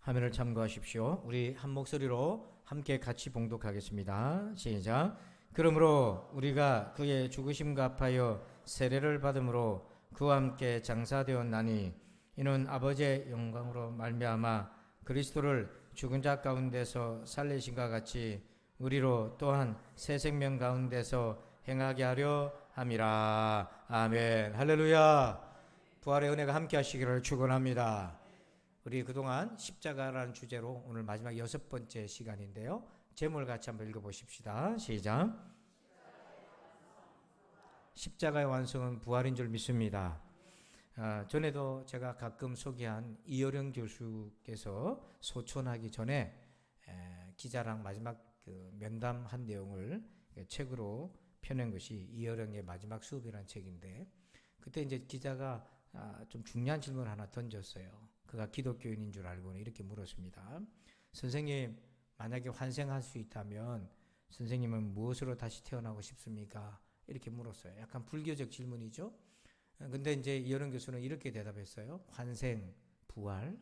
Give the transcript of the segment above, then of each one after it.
화면을 참고하십시오. 우리 한 목소리로 함께 같이 봉독하겠습니다. 시작. 그러므로 우리가 그의 죽으심과 합하여 세례를 받음으로 그와 함께 장사되었나니 이는 아버지의 영광으로 말미암아 그리스도를 죽은 자 가운데서 살리신과 같이 우리로 또한 새 생명 가운데서 행하게 하려 함이라. 아멘. 할렐루야. 부활의 은혜가 함께 하시기를 축원합니다. 우리 그동안 십자가라는 주제로 오늘 마지막 6번째 시간인데요. 제목을 같이 한번 읽어보십시다. 시작. 십자가의 완성은 부활인 줄 믿습니다. 전에도 제가 가끔 소개한 이어령 교수께서 소천하기 전에 기자랑 마지막 그 면담한 내용을 책으로 펴낸 것이 이어령의 마지막 수업이라는 책인데, 그때 이제 기자가 좀 중요한 질문을 하나 던졌어요. 그가 기독교인인 줄 알고는 이렇게 물었습니다. 선생님, 만약에 환생할 수 있다면 선생님은 무엇으로 다시 태어나고 싶습니까? 이렇게 물었어요. 약간 불교적 질문이죠. 근데 이제 이어령 교수는 이렇게 대답했어요. 환생, 부활?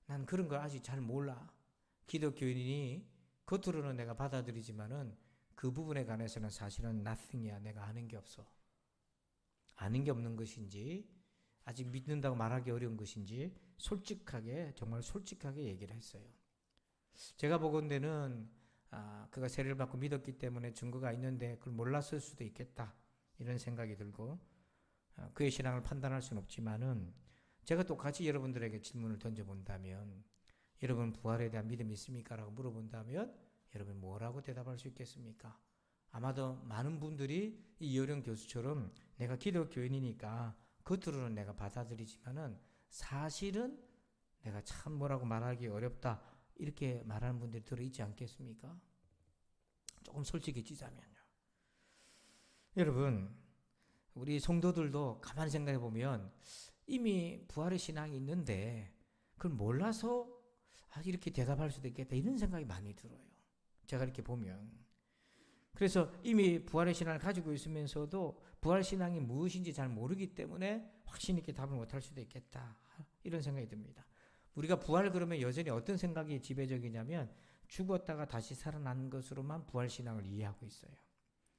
난 그런 걸 아직 잘 몰라. 기독교인이니 겉으로는 내가 받아들이지만은 그 부분에 관해서는 사실은 nothing이야. 내가 아는 게 없어. 아는 게 없는 것인지 아직 믿는다고 말하기 어려운 것인지 솔직하게, 정말 솔직하게 얘기를 했어요. 제가 보건대는 그가 세례를 받고 믿었기 때문에 증거가 있는데 그걸 몰랐을 수도 있겠다, 이런 생각이 들고, 그의 신앙을 판단할 수는 없지만은 제가 똑같이 여러분들에게 질문을 던져본다면, 여러분 부활에 대한 믿음이 있습니까? 라고 물어본다면 여러분 뭐라고 대답할 수 있겠습니까? 아마도 많은 분들이 이 이어령 교수처럼 내가 기독교인이니까 겉으로는 내가 받아들이지만은 사실은 내가 참 뭐라고 말하기 어렵다, 이렇게 말하는 분들이 들어있지 않겠습니까? 조금 솔직해지자면요. 여러분, 우리 성도들도 가만히 생각해 보면 이미 부활의 신앙이 있는데 그걸 몰라서 이렇게 대답할 수도 있겠다, 이런 생각이 많이 들어요. 제가 이렇게 보면. 그래서 이미 부활의 신앙을 가지고 있으면서도 부활 신앙이 무엇인지 잘 모르기 때문에 확신 있게 답을 못할 수도 있겠다, 이런 생각이 듭니다. 우리가 부활 그러면 여전히 어떤 생각이 지배적이냐면 죽었다가 다시 살아난 것으로만 부활 신앙을 이해하고 있어요.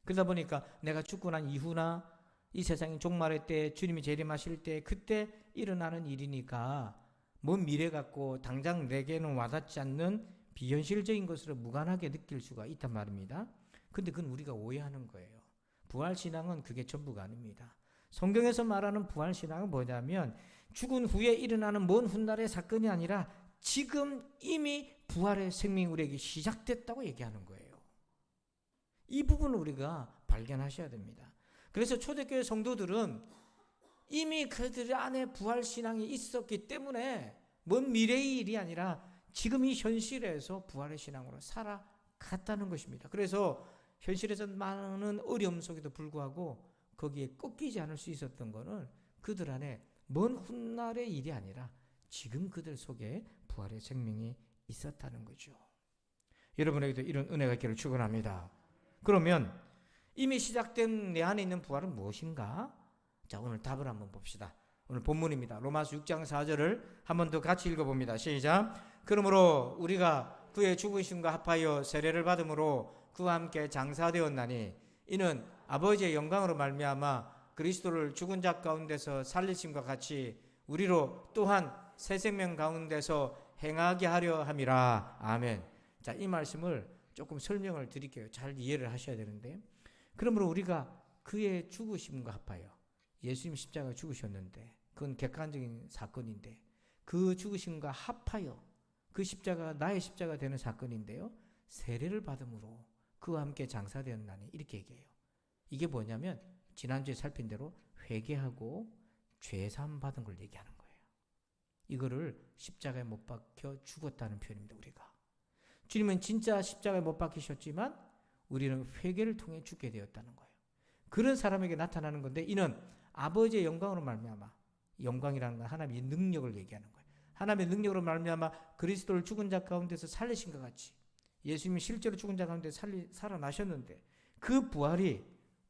그러다 보니까 내가 죽고 난 이후나 이 세상이 종말의 때, 주님이 재림하실 때 그때 일어나는 일이니까 먼 미래 같고 당장 내게는 와닿지 않는 비현실적인 것으로 무관하게 느낄 수가 있단 말입니다. 근데 그건 우리가 오해하는 거예요. 부활신앙은 그게 전부가 아닙니다. 성경에서 말하는 부활신앙은 뭐냐면 죽은 후에 일어나는 먼 훗날의 사건이 아니라 지금 이미 부활의 생명이 우리에게 시작됐다고 얘기하는 거예요. 이 부분을 우리가 발견하셔야 됩니다. 그래서 초대교회 성도들은 이미 그들 안에 부활신앙이 있었기 때문에 먼 미래의 일이 아니라 지금 이 현실에서 부활의 신앙으로 살아갔다는 것입니다. 그래서 현실에서 많은 어려움 속에도 불구하고 거기에 꺾이지 않을 수 있었던 것은 그들 안에 먼 훗날의 일이 아니라 지금 그들 속에 부활의 생명이 있었다는 거죠. 여러분에게도 이런 은혜가 있기를 축원합니다. 그러면 이미 시작된 내 안에 있는 부활은 무엇인가? 자, 오늘 답을 한번 봅시다. 오늘 본문입니다. 로마서 6장 4절을 한 번 더 같이 읽어봅니다. 시작. 그러므로 우리가 그의 죽으심과 합하여 세례를 받음으로 그와 함께 장사되었나니 이는 아버지의 영광으로 말미암아 그리스도를 죽은 자 가운데서 살리심과 같이 우리로 또한 새 생명 가운데서 행하게 하려 함이라. 아멘. 자, 이 말씀을 조금 설명을 드릴게요. 잘 이해를 하셔야 되는데, 그러므로 우리가 그의 죽으심과 합하여, 예수님 십자가에 죽으셨는데 그건 객관적인 사건인데 그 죽으심과 합하여 그 십자가가 나의 십자가가 되는 사건인데요, 세례를 받음으로 그와 함께 장사되었나니, 이렇게 얘기해요. 이게 뭐냐면 지난주에 살핀 대로 회개하고 죄사함 받은 걸 얘기하는 거예요. 이거를 십자가에 못 박혀 죽었다는 표현입니다. 우리가 주님은 진짜 십자가에 못 박히셨지만 우리는 회개를 통해 죽게 되었다는 거예요. 그런 사람에게 나타나는 건데, 이는 아버지의 영광으로 말미암아, 영광이라는 건 하나님의 능력을 얘기하는 거예요. 하나님의 능력으로 말미암아 그리스도를 죽은 자 가운데서 살리신 것 같이 예수님이 실제로 죽은 자 가운데 살아나셨는데 그 부활이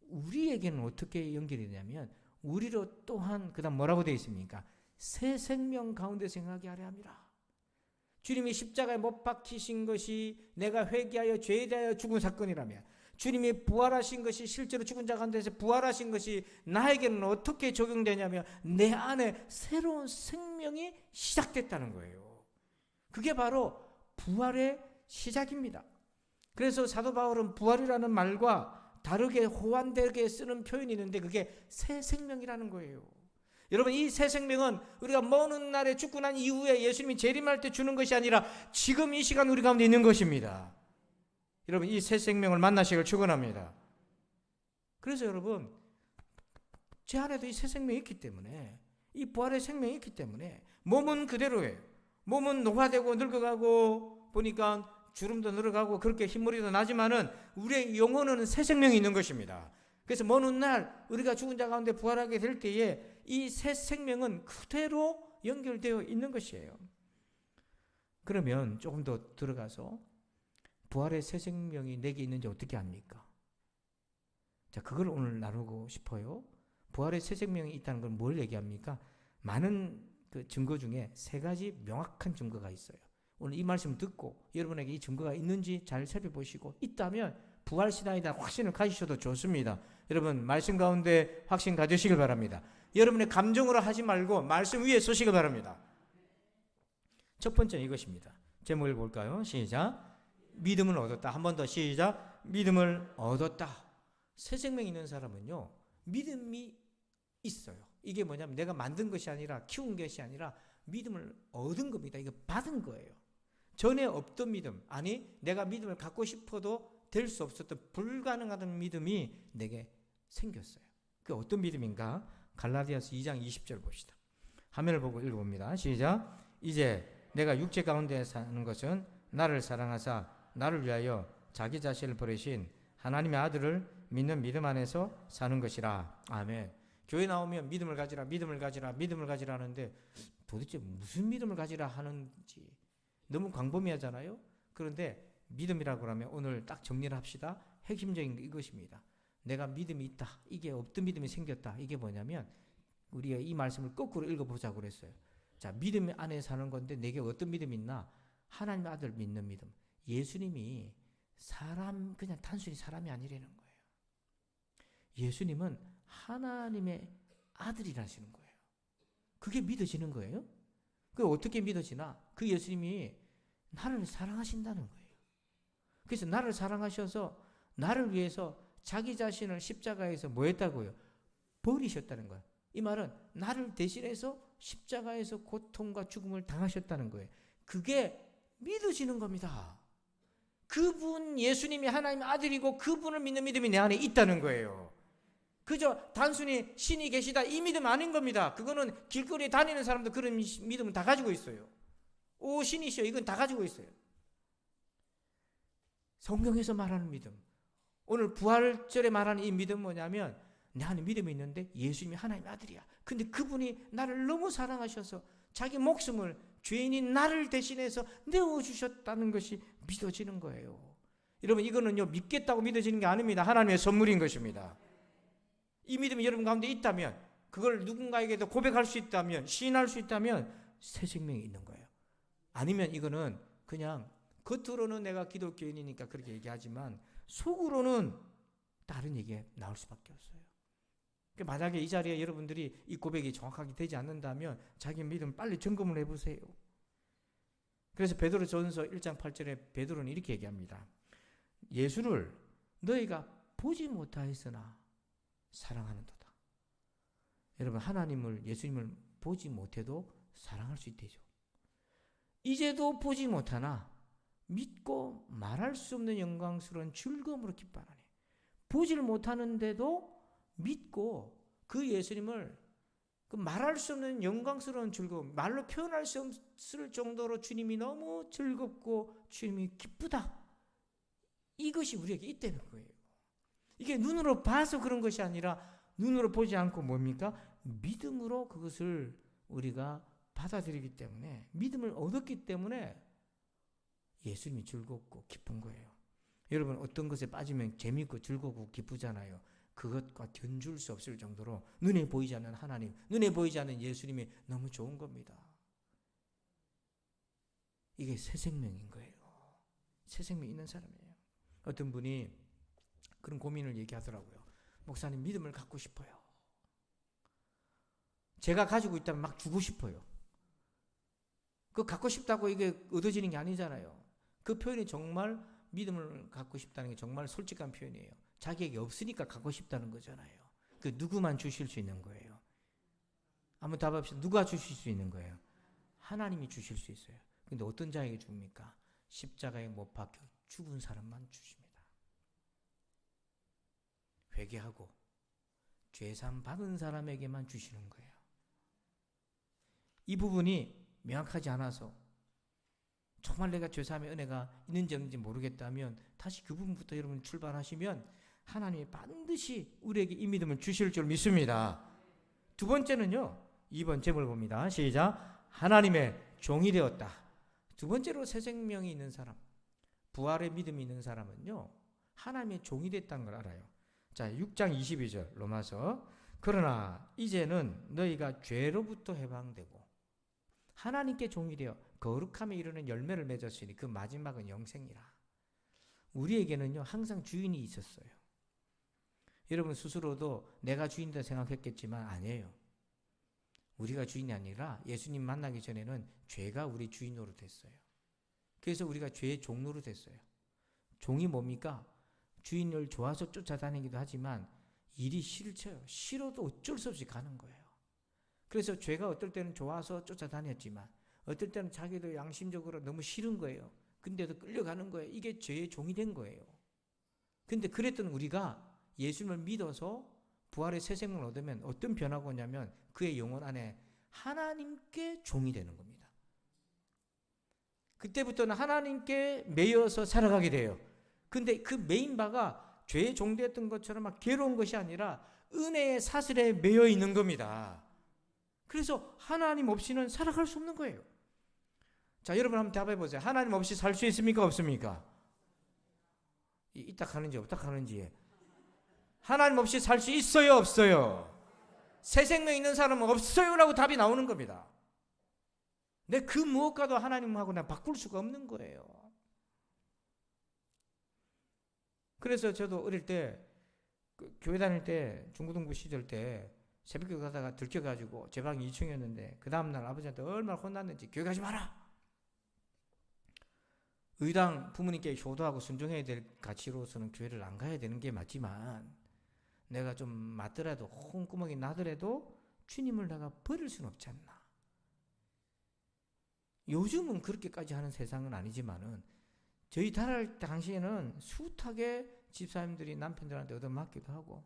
우리에게는 어떻게 연결이 되냐면 우리로 또한, 그 다음 뭐라고 되어 있습니까? 새 생명 가운데 생각하게 하려 함이라. 주님이 십자가에 못 박히신 것이 내가 회개하여 죄에 대하여 죽은 사건이라면, 주님이 부활하신 것이 실제로 죽은 자 가운데서 부활하신 것이 나에게는 어떻게 적용되냐면 내 안에 새로운 생명이 시작됐다는 거예요. 그게 바로 부활의 시작입니다. 그래서 사도 바울은 부활이라는 말과 다르게 호환되게 쓰는 표현이 있는데 그게 새 생명이라는 거예요. 여러분, 이 새 생명은 우리가 먼 훗날에 죽고 난 이후에 예수님이 재림할 때 주는 것이 아니라 지금 이 시간 우리 가운데 있는 것입니다. 여러분, 이 새 생명을 만나시길 축원합니다. 그래서 여러분, 제 안에도 이 새 생명이 있기 때문에, 이 부활의 생명이 있기 때문에 몸은 그대로예요. 몸은 노화되고 늙어가고 보니까 주름도 늘어가고 그렇게 흰머리도 나지만은 우리의 영혼은 새 생명이 있는 것입니다. 그래서 먼 훗날 우리가 죽은 자 가운데 부활하게 될 때에 이 새 생명은 그대로 연결되어 있는 것이에요. 그러면 조금 더 들어가서 부활의 새 생명이 내게 있는지 어떻게 압니까? 자, 그걸 오늘 나누고 싶어요. 부활의 새 생명이 있다는 건 뭘 얘기합니까? 많은 그 증거 중에 세 가지 명확한 증거가 있어요. 오늘 이 말씀 듣고 여러분에게 이 증거가 있는지 잘 살펴보시고 있다면 부활신앙에 대한 확신을 가지셔도 좋습니다. 여러분, 말씀 가운데 확신 가지시길 바랍니다. 여러분의 감정으로 하지 말고 말씀 위에 서시길 바랍니다. 첫 번째는 이것입니다. 제목 읽어볼까요? 시작. 믿음을 얻었다. 한 번 더 시작. 믿음을 얻었다. 새 생명 있는 사람은요, 믿음이 있어요. 이게 뭐냐면 내가 만든 것이 아니라 키운 것이 아니라 믿음을 얻은 겁니다. 이거 받은 거예요. 전에 없던 믿음, 아니 내가 믿음을 갖고 싶어도 될 수 없었던 불가능하던 믿음이 내게 생겼어요. 그게 어떤 믿음인가? 갈라디아서 2장 20절 봅시다. 화면을 보고 읽어봅니다. 시작. 이제 내가 육체 가운데 사는 것은 나를 사랑하사 나를 위하여 자기 자신을 버리신 하나님의 아들을 믿는 믿음 안에서 사는 것이라. 아멘. 교회 나오면 믿음을 가지라, 믿음을 가지라, 믿음을 가지라 하는데 도대체 무슨 믿음을 가지라 하는지 너무 광범위하잖아요. 그런데 믿음이라고 하면 오늘 딱 정리를 합시다. 핵심적인 이것입니다. 내가 믿음이 있다. 이게 없던 믿음이 생겼다. 이게 뭐냐면 우리가 이 말씀을 거꾸로 읽어보자고 그랬어요. 자, 믿음 안에 사는 건데 내게 어떤 믿음이 있나? 하나님 아들 믿는 믿음. 예수님이 사람, 그냥 단순히 사람이 아니라는 거예요. 예수님은 하나님의 아들이라시는 거예요. 그게 믿어지는 거예요. 그게 어떻게 믿어지나? 그 예수님이 나를 사랑하신다는 거예요. 그래서 나를 사랑하셔서 나를 위해서 자기 자신을 십자가에서 뭐 했다고요? 버리셨다는 거예요. 이 말은 나를 대신해서 십자가에서 고통과 죽음을 당하셨다는 거예요. 그게 믿어지는 겁니다. 그분 예수님이 하나님의 아들이고 그분을 믿는 믿음이 내 안에 있다는 거예요. 그저 단순히 신이 계시다 이 믿음 아닌 겁니다. 그거는 길거리에 다니는 사람도 그런 믿음은 다 가지고 있어요. 오, 신이시여, 이건 다 가지고 있어요. 성경에서 말하는 믿음, 오늘 부활절에 말하는 이 믿음 뭐냐면 내 안에 믿음이 있는데 예수님이 하나님의 아들이야. 근데 그분이 나를 너무 사랑하셔서 자기 목숨을 죄인인 나를 대신해서 내어주셨다는 것이 믿어지는 거예요. 여러분, 이거는요 믿겠다고 믿어지는 게 아닙니다. 하나님의 선물인 것입니다. 이 믿음이 여러분 가운데 있다면, 그걸 누군가에게도 고백할 수 있다면, 시인할 수 있다면 새 생명이 있는 거예요. 아니면 이거는 그냥 겉으로는 내가 기독교인이니까 그렇게 얘기하지만 속으로는 다른 얘기가 나올 수밖에 없어요. 만약에 이 자리에 여러분들이 이 고백이 정확하게 되지 않는다면 자기 믿음 빨리 점검을 해보세요. 그래서 베드로전서 1장 8절에 베드로는 이렇게 얘기합니다. 예수를 너희가 보지 못하였으나 사랑하는도다. 여러분, 하나님을, 예수님을 보지 못해도 사랑할 수 있대죠. 이제도 보지 못하나 믿고 말할 수 없는 영광스러운 즐거움으로 기뻐하나니. 보지를 못하는데도 믿고 그 예수님을 그 말할 수 없는 영광스러운 즐거움, 말로 표현할 수 없을 정도로 주님이 너무 즐겁고 주님이 기쁘다. 이것이 우리에게 있다는 거예요. 이게 눈으로 봐서 그런 것이 아니라 눈으로 보지 않고 뭡니까? 믿음으로 그것을 우리가 받아들이기 때문에, 믿음을 얻었기 때문에 예수님이 즐겁고 기쁜 거예요. 여러분, 어떤 것에 빠지면 재미있고 즐겁고 기쁘잖아요. 그것과 견줄 수 없을 정도로 눈에 보이지 않는 하나님, 눈에 보이지 않는 예수님이 너무 좋은 겁니다. 이게 새 생명인 거예요. 새 생명 있는 사람이에요. 어떤 분이 그런 고민을 얘기하더라고요. 목사님, 믿음을 갖고 싶어요. 제가 가지고 있다면 막 주고 싶어요. 그 갖고 싶다고 이게 얻어지는 게 아니잖아요. 그 표현이 정말 믿음을 갖고 싶다는 게 정말 솔직한 표현이에요. 자기에게 없으니까 갖고 싶다는 거잖아요. 그 누구만 주실 수 있는 거예요. 한번 답합시다. 누가 주실 수 있는 거예요? 하나님이 주실 수 있어요. 근데 어떤 자에게 줍니까? 십자가에 못 박혀 죽은 사람만 주십니다. 회개하고 죄사함 받은 사람에게만 주시는 거예요. 이 부분이 명확하지 않아서 정말 내가 죄사함의 은혜가 있는지 없는지 모르겠다면 다시 그 부분부터 여러분 출발하시면 하나님이 반드시 우리에게 이 믿음을 주실 줄 믿습니다. 두 번째는요. 2번 제목을 봅니다. 시작. 하나님의 종이 되었다. 두 번째로 새 생명이 있는 사람, 부활의 믿음이 있는 사람은요. 하나님의 종이 됐다는 걸 알아요. 자, 6장 22절 로마서. 그러나 이제는 너희가 죄로부터 해방되고 하나님께 종이 되어 거룩함에 이르는 열매를 맺었으니 그 마지막은 영생이라. 우리에게는요 항상 주인이 있었어요. 여러분 스스로도 내가 주인이다 생각했겠지만 아니에요. 우리가 주인이 아니라 예수님 만나기 전에는 죄가 우리 주인으로 됐어요. 그래서 우리가 죄의 종로로 됐어요. 종이 뭡니까? 주인을 좋아서 쫓아다니기도 하지만 일이 싫죠. 싫어도 어쩔 수 없이 가는 거예요. 그래서 죄가 어떨 때는 좋아서 쫓아다녔지만 어떨 때는 자기도 양심적으로 너무 싫은 거예요. 근데도 끌려가는 거예요. 이게 죄의 종이 된 거예요. 근데 그랬던 우리가 예수님을 믿어서 부활의 새 생명을 얻으면 어떤 변화가 오냐면 그의 영혼 안에 하나님께 종이 되는 겁니다. 그때부터는 하나님께 매여서 살아가게 돼요. 근데 그 매인 바가 죄의 종되었던 것처럼 막 괴로운 것이 아니라 은혜의 사슬에 매여 있는 겁니다. 그래서 하나님 없이는 살아갈 수 없는 거예요. 자, 여러분 한번 답해 보세요. 하나님 없이 살 수 있습니까? 없습니까? 이딱 하는지 없딱 하는지. 하나님 없이 살 수 있어요? 없어요? 새 생명 있는 사람은 없어요 라고 답이 나오는 겁니다. 근데 그 무엇과도 하나님하고 나 바꿀 수가 없는 거예요. 그래서 저도 어릴 때 교회 다닐 때 중고등부 시절 때 새벽에 가다가 들켜가지고 제 방이 2층이었는데 그 다음날 아버지한테 얼마나 혼났는지 교회 가지 마라. 의당 부모님께 효도하고 순종해야 될 가치로서는 교회를 안 가야 되는 게 맞지만 내가 좀 맞더라도 콩구멍이 나더라도 주님을 내가 버릴 수는 없지 않나. 요즘은 그렇게까지 하는 세상은 아니지만은 저희 달할 당시에는 숱하게 집사님들이 남편들한테 얻어맞기도 하고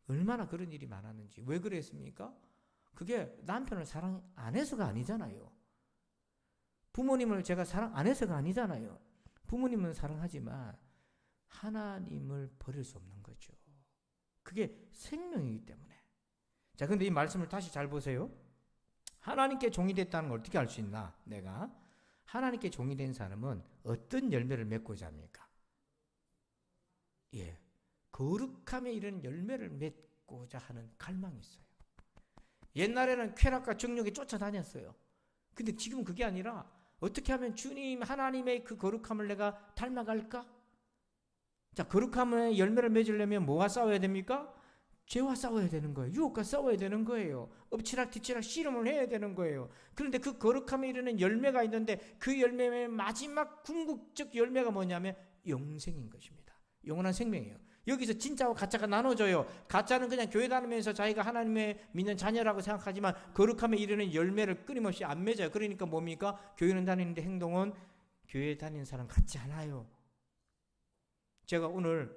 얼마나 그런 일이 많았는지. 왜 그랬습니까? 그게 남편을 사랑 안 해서가 아니잖아요. 부모님을 제가 사랑 안 해서가 아니잖아요. 부모님은 사랑하지만 하나님을 버릴 수 없는 거죠. 그게 생명이기 때문에. 자, 근데 이 말씀을 다시 잘 보세요. 하나님께 종이 됐다는 걸 어떻게 알 수 있나? 내가 하나님께 종이 된 사람은 어떤 열매를 맺고자 합니까? 예, 거룩함에 이르는 열매를 맺고자 하는 갈망이 있어요. 옛날에는 쾌락과 정욕에 쫓아다녔어요. 근데 지금은 그게 아니라 어떻게 하면 주님 하나님의 그 거룩함을 내가 닮아갈까? 자, 거룩함의 열매를 맺으려면 뭐와 싸워야 됩니까? 죄와 싸워야 되는 거예요. 유혹과 싸워야 되는 거예요. 엎치락 뒤치락 씨름을 해야 되는 거예요. 그런데 그 거룩함에 이르는 열매가 있는데 그 열매의 마지막 궁극적 열매가 뭐냐면 영생인 것입니다. 영원한 생명이에요. 여기서 진짜와 가짜가 나눠져요. 가짜는 그냥 교회 다니면서 자기가 하나님의 믿는 자녀라고 생각하지만 거룩함에 이르는 열매를 끊임없이 안 맺어요. 그러니까 뭡니까? 교회는 다니는데 행동은 교회 다니는 사람 같지 않아요. 제가 오늘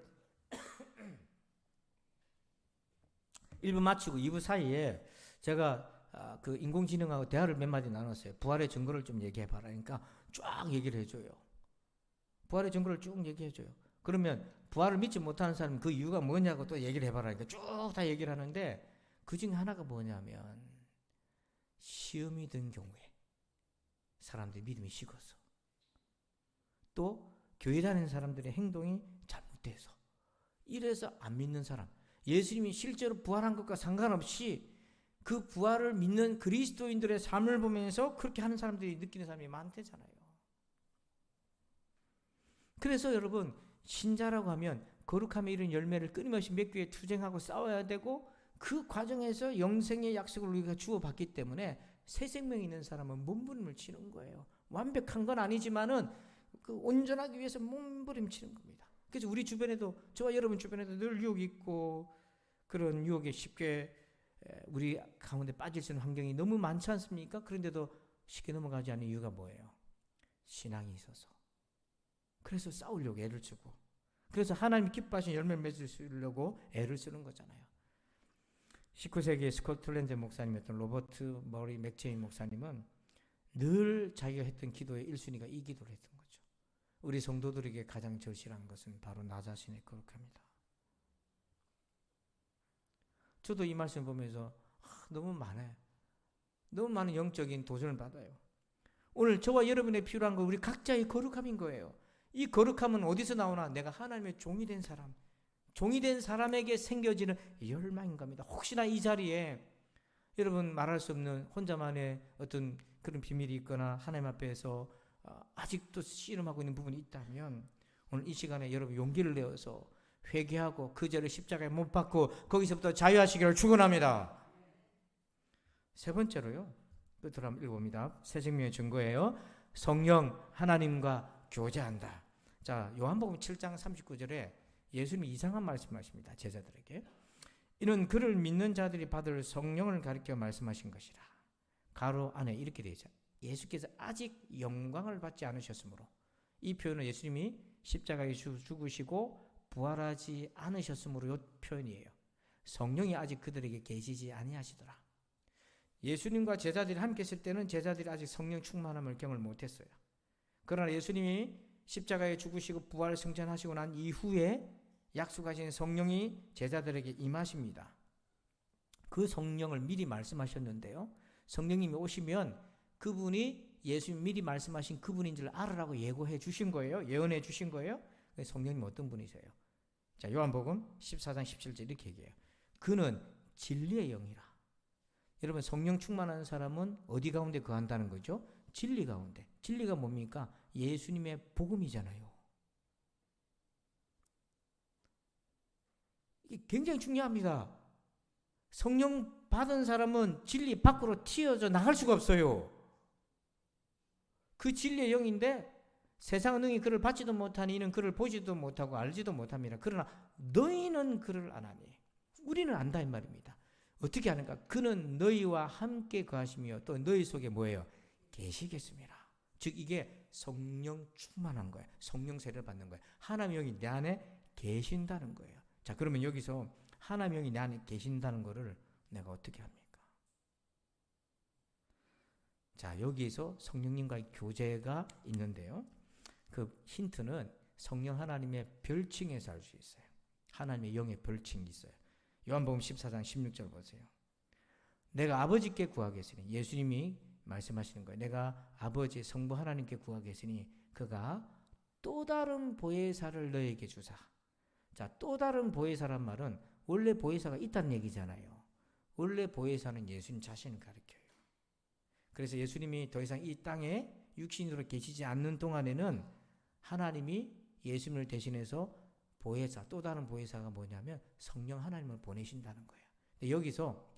1부 마치고 2부 사이에 제가 그 인공지능하고 대화를 몇 마디 나눴어요. 부활의 증거를 좀 얘기해봐라. 그러니까 쫙 얘기를 해줘요. 부활의 증거를 쭉 얘기해줘요. 그러면 부활을 믿지 못하는 사람은 그 이유가 뭐냐고 또 얘기를 해봐라. 그러니까 쭉 다 얘기를 하는데 그 중에 하나가 뭐냐면 시험이 든 경우에 사람들이 믿음이 식어서 또 교회 다니는 사람들의 행동이 잘못돼서 이래서 안 믿는 사람, 예수님이 실제로 부활한 것과 상관없이 그 부활을 믿는 그리스도인들의 삶을 보면서 그렇게 하는 사람들이 느끼는 사람이 많대잖아요. 그래서 여러분, 신자라고 하면 거룩함에 이른 열매를 끊임없이 맺기 위해 투쟁하고 싸워야 되고, 그 과정에서 영생의 약속을 우리가 주어받기 때문에 새 생명이 있는 사람은 몸부림을 치는 거예요. 완벽한 건 아니지만은 그 온전하기 위해서 몸부림치는 겁니다. 그래서 우리 주변에도, 저와 여러분 주변에도 늘 유혹이 있고, 그런 유혹에 쉽게 우리 가운데 빠질 수 있는 환경이 너무 많지 않습니까? 그런데도 쉽게 넘어가지 않는 이유가 뭐예요? 신앙이 있어서. 그래서 싸우려고 애를 쓰고, 그래서 하나님 기뻐하신 열매를 맺으려고 애를 쓰는 거잖아요. 19세기 스코틀랜드 목사님이었던 로버트 머리 맥체인 목사님은 늘 자기가 했던 기도의 1순위가 이 기도를 했던 거죠. 우리 성도들에게 가장 절실한 것은 바로 나 자신의 거룩함이다. 저도 이 말씀 보면서 너무 많아요. 너무 많은 영적인 도전을 받아요. 오늘 저와 여러분의 필요한 건 우리 각자의 거룩함인 거예요. 이 거룩함은 어디서 나오나? 내가 하나님의 종이 된 사람, 종이 된 사람에게 생겨지는 열망인 겁니다. 혹시나 이 자리에 여러분 말할 수 없는 혼자만의 어떤 그런 비밀이 있거나 하나님 앞에서 아직도 씨름하고 있는 부분이 있다면, 오늘 이 시간에 여러분 용기를 내어서 회개하고 그 죄를 십자가에 못 박고 거기서부터 자유하시기를 축원합니다. 세 번째로요, 끝으로 한번 읽어봅니다. 새 생명의 증거예요. 성령 하나님과 교제한다. 자, 요한복음 7장 39절에 예수님이 이상한 말씀하십니다. 제자들에게. 이는 그를 믿는 자들이 받을 성령을 가리켜 말씀하신 것이라. 가로 안에 이렇게 되어 있죠. 예수께서 아직 영광을 받지 않으셨으므로. 이 표현은 예수님이 십자가에 죽으시고 부활하지 않으셨으므로 이 표현이에요. 성령이 아직 그들에게 계시지 아니하시더라. 예수님과 제자들이 함께 있을 때는 제자들이 아직 성령 충만함을 경험을 못했어요. 그러나 예수님이 십자가에 죽으시고 부활 승천하시고 난 이후에 약속하신 성령이 제자들에게 임하십니다. 그 성령을 미리 말씀하셨는데요, 성령님이 오시면 그분이 예수님 미리 말씀하신 그분인 줄 알으라고 예고해 주신 거예요. 예언해 주신 거예요. 성령님 어떤 분이세요? 자, 요한복음 14장 17절 이렇게 얘기해요. 그는 진리의 영이라. 여러분, 성령 충만한 사람은 어디 가운데 거한다는 거죠? 진리 가운데. 진리가 뭡니까? 예수님의 복음이잖아요. 이게 굉장히 중요합니다. 성령 받은 사람은 진리 밖으로 튀어져 나갈 수가 없어요. 그 진리의 영인데 세상은 능히 그를 받지도 못하니 이는 그를 보지도 못하고 알지도 못합니다. 그러나 너희는 그를 아나니. 우리는 안다 이 말입니다. 어떻게 하는가? 그는 너희와 함께 거하시며 또 너희 속에 뭐예요? 계시겠습니다. 즉 이게 성령 충만한 거예요. 성령 세례를 받는 거예요. 하나님의 영이 내 안에 계신다는 거예요. 자, 그러면 여기서 하나님의 영이 내 안에 계신다는 거를 내가 어떻게 합니까? 자, 여기서 성령님과의 교제가 있는데요, 그 힌트는 성령 하나님의 별칭에서 알 수 있어요. 하나님의 영의 별칭이 있어요. 요한복음 14장 16절 보세요. 내가 아버지께 구하겠으니, 예수님이 말씀하시는 거예요. 내가 아버지 성부 하나님께 구하겠으니 그가 또 다른 보혜사를 너에게 주사. 자, 또 다른 보혜사란 말은 원래 보혜사가 있다는 얘기잖아요. 원래 보혜사는 예수님 자신을 가리켜요. 그래서 예수님이 더 이상 이 땅에 육신으로 계시지 않는 동안에는 하나님이 예수님을 대신해서 보혜사, 또 다른 보혜사가 뭐냐면 성령 하나님을 보내신다는 거예요. 근데 여기서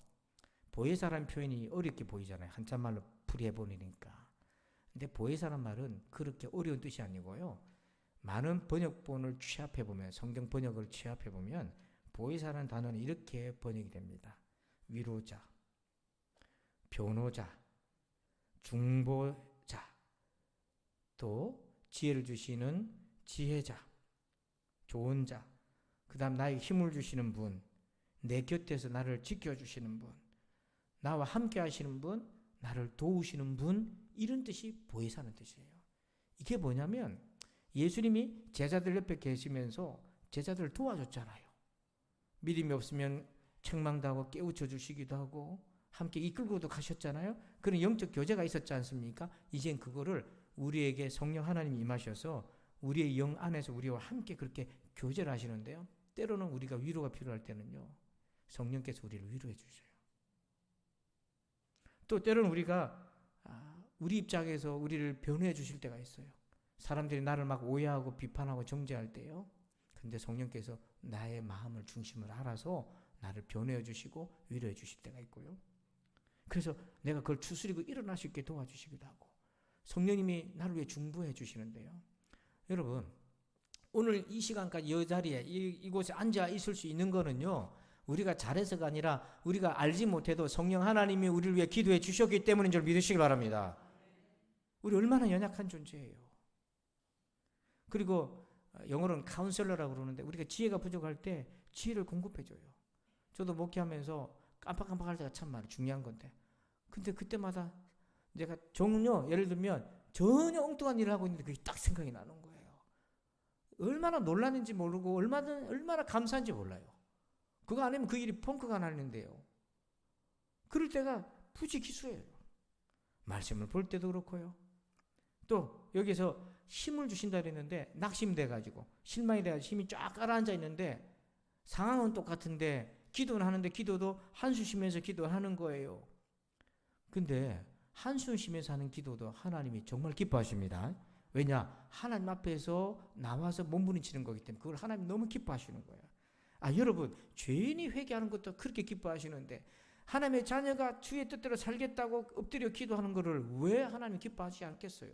보혜사라는 표현이 어렵게 보이잖아요. 한자말로 풀이해버리니까. 근데 보혜사란 말은 그렇게 어려운 뜻이 아니고요, 많은 번역본을 취합해보면, 성경 번역을 취합해보면 보혜사라는 단어는 이렇게 번역이 됩니다. 위로자, 변호자, 중보자, 또 지혜를 주시는 지혜자, 좋은 자, 그 다음 나에게 힘을 주시는 분, 내 곁에서 나를 지켜주시는 분, 나와 함께 하시는 분, 나를 도우시는 분, 이런 뜻이 보혜사는 뜻이에요. 이게 뭐냐면 예수님이 제자들 옆에 계시면서 제자들을 도와줬잖아요. 믿음이 없으면 책망도 하고 깨우쳐 주시기도 하고 함께 이끌고도 가셨잖아요. 그런 영적 교제가 있었지 않습니까? 이젠 그거를 우리에게 성령 하나님이 임하셔서 우리의 영 안에서 우리와 함께 그렇게 교제를 하시는데요, 때로는 우리가 위로가 필요할 때는요, 성령께서 우리를 위로해 주셔요. 또 때로는 우리가 우리 입장에서 우리를 변호해 주실 때가 있어요. 사람들이 나를 막 오해하고 비판하고 정죄할 때요. 근데 성령께서 나의 마음을 중심을 알아서 나를 변호해 주시고 위로해 주실 때가 있고요. 그래서 내가 그걸 추스리고 일어날 수 있게 도와주시기도 하고, 성령님이 나를 위해 중보해 주시는데요. 여러분, 오늘 이 시간까지 이 자리에 이곳에 앉아 있을 수 있는 거는요, 우리가 잘해서가 아니라 우리가 알지 못해도 성령 하나님이 우리를 위해 기도해 주셨기 때문인 줄 믿으시기 바랍니다. 우리 얼마나 연약한 존재예요. 그리고 영어로는 카운셀러라고 그러는데, 우리가 지혜가 부족할 때 지혜를 공급해줘요. 저도 목회하면서 깜빡깜빡할 때가 참 많아요. 중요한 건데. 근데 그때마다 내가 전혀, 예를 들면 전혀 엉뚱한 일을 하고 있는데 그게 딱 생각이 나는 거예요. 얼마나 놀랐는지 모르고 얼마나 감사한지 몰라요. 그거 아니면 그 일이 펑크가 나는데요. 그럴 때가 부지기수예요. 말씀을 볼 때도 그렇고요. 또 여기서 힘을 주신다 그랬는데 낙심돼가지고 실망이 돼가지고 힘이 쫙 가라앉아 있는데 상황은 똑같은데 기도는 하는데 기도도 한숨 쉬면서 기도하는 거예요. 근데 한숨 쉬면서 하는 기도도 하나님이 정말 기뻐하십니다. 왜냐? 하나님 앞에서 나와서 몸부림치는 거기 때문에 그걸 하나님 너무 기뻐하시는 거예요. 여러분, 죄인이 회개하는 것도 그렇게 기뻐하시는데 하나님의 자녀가 주의 뜻대로 살겠다고 엎드려 기도하는 것을 왜 하나님 기뻐하지 않겠어요?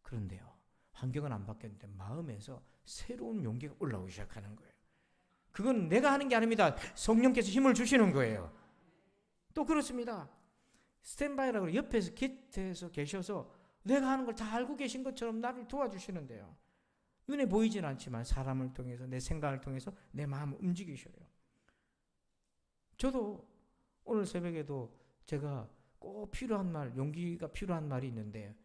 그런데요, 환경은 안 바뀌었는데 마음에서 새로운 용기가 올라오기 시작하는 거예요. 그건 내가 하는 게 아닙니다. 성령께서 힘을 주시는 거예요. 또 그렇습니다. 스탠바이라고 옆에서 곁에서 계셔서 내가 하는 걸 다 알고 계신 것처럼 나를 도와주시는데요. 눈에 보이진 않지만 사람을 통해서, 내 생각을 통해서 내 마음을 움직이셔요. 저도 오늘 새벽에도 제가 꼭 필요한 말, 용기가 필요한 말이 있는데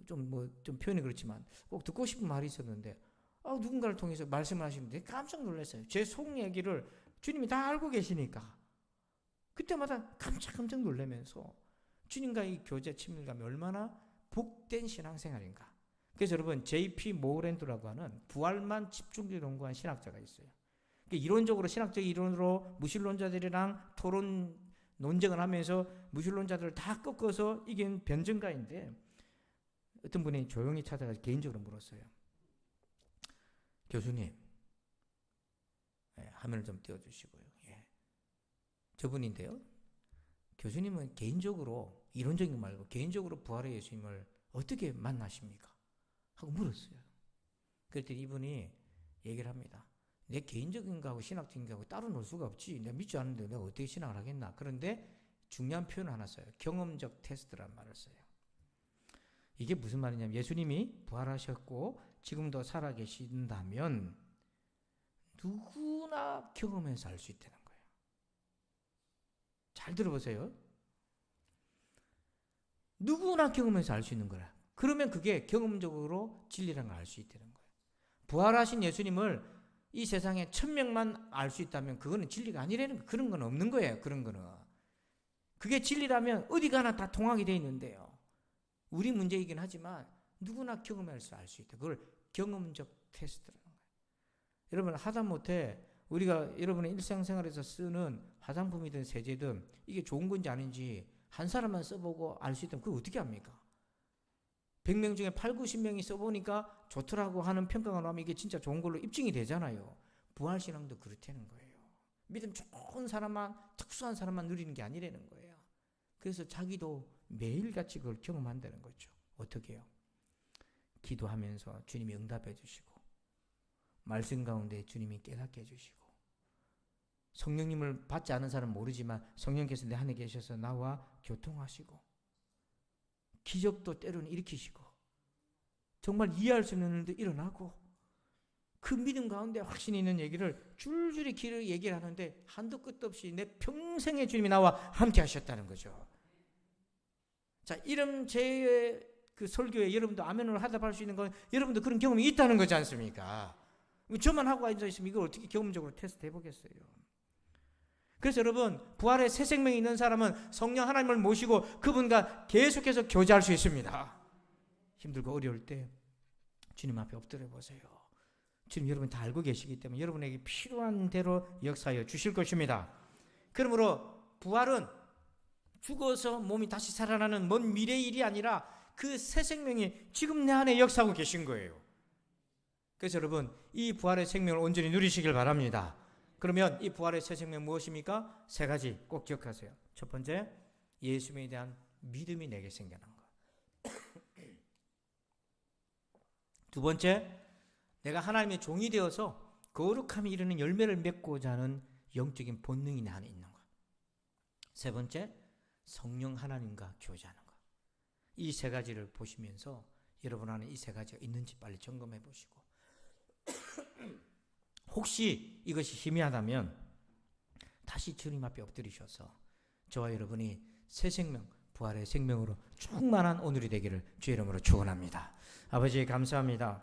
좀 표현이 그렇지만 꼭 듣고 싶은 말이 있었는데 누군가를 통해서 말씀을 하시는데 깜짝 놀랐어요. 제 속 얘기를 주님이 다 알고 계시니까 그때마다 깜짝 놀라면서 주님과의 교제 친밀감이 얼마나 복된 신앙생활인가. 그래서 여러분, J.P. 모어랜드라고 하는 부활만 집중적으로 연구한 신학자가 있어요. 이론적으로 신학적 이론으로 무신론자들이랑 토론 논쟁을 하면서 무신론자들을 다 꺾어서 이긴 변증가인데, 어떤 분이 조용히 찾아가서 개인적으로 물었어요. 교수님, 화면을 좀 띄워주시고요. 저분인데요. 교수님은 개인적으로, 이론적인 거 말고 개인적으로 부활의 예수님을 어떻게 만나십니까? 하고 물었어요. 그랬더니 이분이 얘기를 합니다. 내 개인적인 거하고 신학적인 거하고 따로 놀 수가 없지. 내가 믿지 않는데 내가 어떻게 신학을 하겠나. 그런데 중요한 표현을 하나 써요. 경험적 테스트라는 말을 써요. 이게 무슨 말이냐면, 예수님이 부활하셨고 지금도 살아계신다면 누구나 경험해서 알 수 있다는 거예요. 잘 들어보세요. 누구나 경험해서 알 수 있는 거라. 그러면 그게 경험적으로 진리라는 걸 알 수 있다는 거예요. 부활하신 예수님을 이 세상에 1000명만 알 수 있다면 그거는 진리가 아니라는 거예요. 그런 건 없는 거예요. 그런 거는. 그게 진리라면 어디 가나 다 통하게 돼 있는데요. 우리 문제이긴 하지만 누구나 경험해서 알 수 있다. 그걸 경험적 테스트라는 거예요. 여러분, 하다못해 우리가 여러분의 일상생활에서 쓰는 화장품이든 세제든 이게 좋은 건지 아닌지 한 사람만 써보고 알 수 있다면 그걸 어떻게 합니까? 100명 중에 8, 90명이 써보니까 좋더라고 하는 평가가 나오면 이게 진짜 좋은 걸로 입증이 되잖아요. 부활신앙도 그렇다는 거예요. 믿음 좋은 사람만, 특수한 사람만 누리는 게 아니라는 거예요. 그래서 자기도 매일같이 그걸 경험한다는 거죠. 어떻게 해요? 기도하면서 주님이 응답해 주시고, 말씀 가운데 주님이 깨닫게 해주시고, 성령님을 받지 않은 사람은 모르지만 성령께서 내 안에 계셔서 나와 교통하시고, 기적도 때로는 일으키시고, 정말 이해할 수 없는 일도 일어나고, 그 믿음 가운데 확신이 있는 얘기를 줄줄이 얘기를 하는데 한도 끝도 없이 내 평생의 주님이 나와 함께 하셨다는 거죠. 자, 이런 제 그 설교에 여러분도 아멘으로 하답할 수 있는 건 여러분도 그런 경험이 있다는 거지 않습니까? 저만 하고 앉아있으면 이걸 어떻게 경험적으로 테스트 해보겠어요? 그래서 여러분, 부활의 새 생명이 있는 사람은 성령 하나님을 모시고 그분과 계속해서 교제할 수 있습니다. 힘들고 어려울 때 주님 앞에 엎드려 보세요. 주님 여러분 다 알고 계시기 때문에 여러분에게 필요한 대로 역사하여 주실 것입니다. 그러므로 부활은 죽어서 몸이 다시 살아나는 먼 미래의 일이 아니라 그 새 생명이 지금 내 안에 역사하고 계신 거예요. 그래서 여러분, 이 부활의 생명을 온전히 누리시길 바랍니다. 그러면 이 부활의 새 생명 무엇입니까? 세 가지 꼭 기억하세요. 첫 번째, 예수님에 대한 믿음이 내게 생겨난 것. 두 번째, 내가 하나님의 종이 되어서 거룩함이 이르는 열매를 맺고자 하는 영적인 본능이 내 안에 있는 것. 세 번째, 성령 하나님과 교제하는 것. 이 세 가지를 보시면서 여러분 안에 이 세 가지가 있는지 빨리 점검해 보시고, 혹시 이것이 희미하다면 다시 주님 앞에 엎드리셔서 저와 여러분이 새 생명, 부활의 생명으로 충만한 오늘이 되기를 주의 이름으로 축원합니다. 아버지 감사합니다.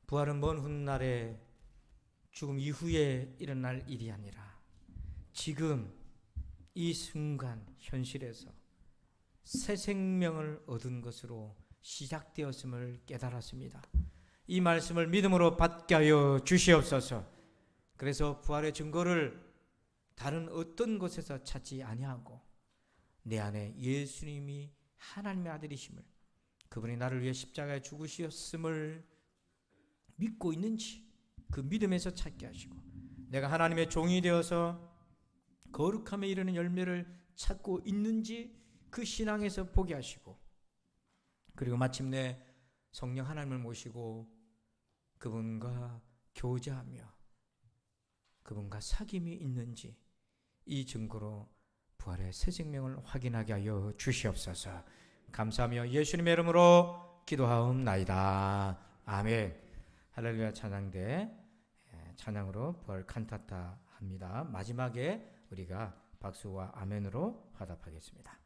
부활은 먼 훗날에 죽음 이후에 일어날 일이 아니라 지금 이 순간 현실에서 새 생명을 얻은 것으로 시작되었음을 깨달았습니다. 이 말씀을 믿음으로 받게 하여 주시옵소서. 그래서 부활의 증거를 다른 어떤 곳에서 찾지 아니하고 내 안에 예수님이 하나님의 아들이심을, 그분이 나를 위해 십자가에 죽으셨음을 믿고 있는지 그 믿음에서 찾게 하시고, 내가 하나님의 종이 되어서 거룩함에 이르는 열매를 찾고 있는지 그 신앙에서 보게 하시고, 그리고 마침내 성령 하나님을 모시고 그분과 교제하며 그분과 사귐이 있는지 이 증거로 부활의 새 생명을 확인하게 하여 주시옵소서. 감사하며 예수님의 이름으로 기도하옵나이다. 아멘. 할렐루야. 찬양대 찬양으로 부활 칸타타 합니다. 마지막에 우리가 박수와 아멘으로 화답하겠습니다.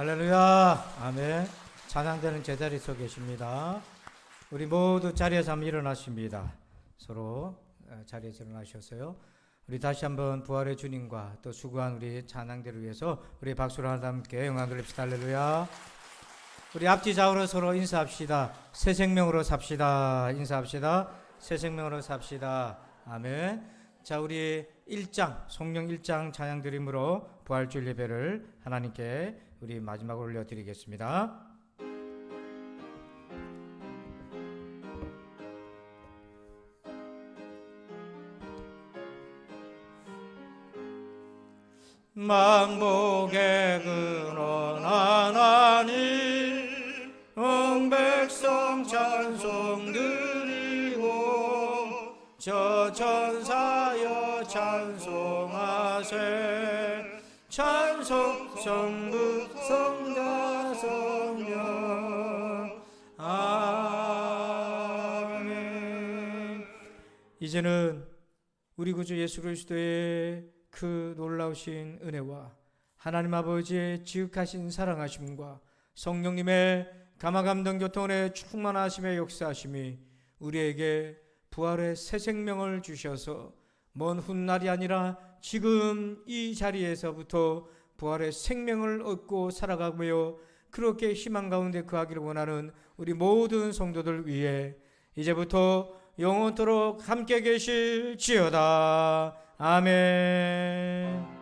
할렐루야. 아멘. 찬양되는 제자리 서 계십니다. 우리 모두 자리에서 한번 일어나십니다. 서로 자리에서 일어나셨어요. 우리 다시 한번 부활의 주님과 또 수고한 우리 찬양대를 위해서 우리 박수를 하나 함께 영광 돌립시다. 할렐루야. 우리 앞뒤 좌우로 서로 인사합시다. 새 생명으로 삽시다. 인사합시다. 새 생명으로 삽시다. 아멘. 자, 우리 1장 성령 1장 찬양 드림으로 부활주일 예배를 하나님께 우리 마지막으로 올려드리겠습니다. 만복의 근원 하나님 백성 찬송 드리고 저 천사여 찬송하세 찬송 성부 성자 성령 아멘. 이제는 우리 구주 예수 그리스도의 그 놀라우신 은혜와 하나님 아버지의 지극하신 사랑하심과 성령님의 감화감동 교통의 충만하심의 역사하심이 우리에게 부활의 새 생명을 주셔서 먼 훗날이 아니라 지금 이 자리에서부터 부활의 생명을 얻고 살아가며 그렇게 희망 가운데 거하기를 원하는 우리 모든 성도들 위해 이제부터 영원토록 함께 계실지어다. 아멘.